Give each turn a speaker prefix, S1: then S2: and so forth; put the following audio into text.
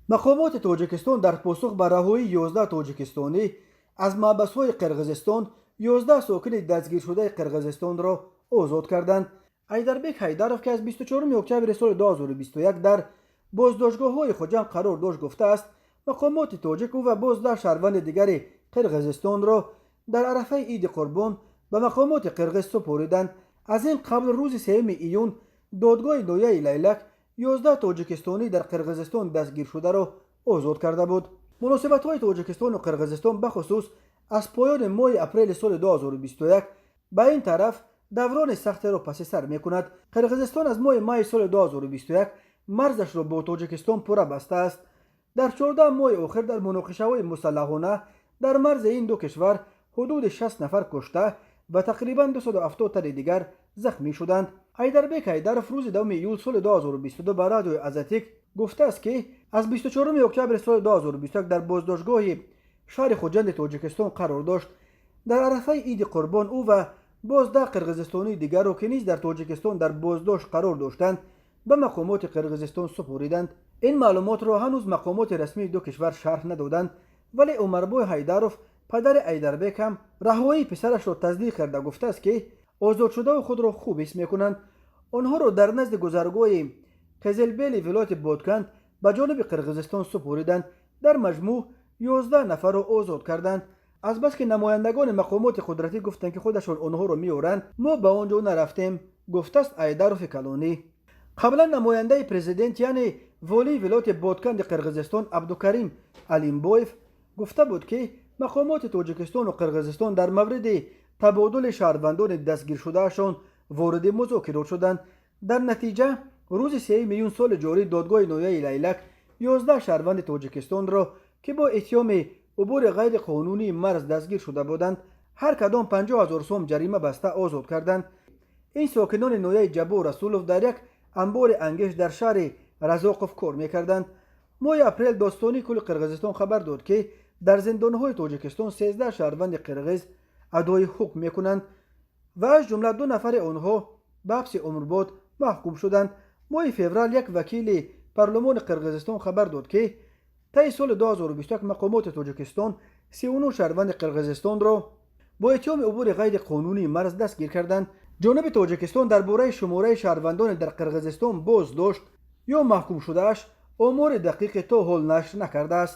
S1: مقامات تاجیکستان در پاسخ به رهایی 11 تاجیکستانی از محبس‌های قرقیزستان 11 ساکن دستگیر شده قرقیزستان را آزاد کردند. ایدربک حیدرов که از 24 اکتبر سال 2021 در بازداشتگاه‌های خوجند قرار داشت گفته است مقامات تاجیک او و 12 شهروند دیگر قرقیزستان را در عرفه عید قربان به مقامات قرقیز سپردند. از این قبل روز 3 ایون دادگاه نویه لیلک 11 تاجیکستانی در قرقیزستان دستگیر شده را آزاد کرده بود. مناسبت‌های تاجیکستان و قرقیزستان بخصوص از پایان ماه اپریل سال 2021 به این طرف دوران سختی را پس سر می‌کند. قرقیزستان از ماه می سال 2021 مرزش را با تاجیکستان پوره بسته است. در 14 ماه آخر در مناقشه‌های مسلحانه در مرز این دو کشور حدود 60 نفر کشته و تقریباً 270 تن دیگر زخمی شدند. ایدربک حیدرов روز 2 ایول سال 2022 به رادیو ازاتک گفته است که از 24 اکتبر سال 2021 در بازداشتگاه شهر خوجند تاجیکستان قرار داشت. در عرفه عید قربان او و 12 قرقیزستانی دیگر را که نیز در تاجیکستان در بازداشت قرار داشتند به مقامات قرقیزستان سپردند. این معلومات را هنوز مقامات رسمی دو کشور شرح ندادند، ولی عمربای حیدرov پدر ایدربک هم رهایی پسرش را تصدیق کرده گفته است که آزاد شده و خود را خوب حس میکنند. آنها را در نزد گذرگاه قزلبیل ولایت بادکند به جانب قرقیزستان سپردند. در مجموع 11 نفر را آزاد کردند. از بس که نمایندگان مقامات قدرتی گفتند که خودشان آنها را میارند ما به آنجا نرفتیم، گفته است ایدرov کلانی. قبلا نماینده پرزیدنت یعنی والی ولایت بادکند قرقیزستان عبدالکریم علیمبایف گفته بود که مقامات تاجیکستان و قرقیزستان در مورد تبادل شهروندان دستگیر شدهشان وارد مذاکرات شدند. در نتیجه روز 3 میلیون سال جاری دادگاه نویه لیلک 11 شهروند تاجیکستان را که با اتهام عبور غیر قانونی مرز دستگیر شده بودند هر کدام 50,000 سوم جریمه بسته آزاد کردند. این ساکنان نویه جبو رسولوف در یک انبار انگشت در شهر رزاقوف کار میکردند. ماه اپریل داستانی کل قرقیزستان خبر داد که در زندانهای تاجیکستان 13 شهروند قرقیز ادای حکم میکنند و از جمله 2 نفر آنها به حبس عمرباد محکوم شدند. ماه فوریه یک وکیل پارلمان قرقیزستان خبر داد که طی سال 2021 مقامات تاجیکستان 39 شهروند قرقیزستان را با اتهام عبور غیر قانونی مرز دستگیر کردند. جانب تاجیکستان درباره شماره شهروندان در قرقیزستان بازداشت یا محکوم شدهاش آمار دقیق تا حال نشر نکرده است.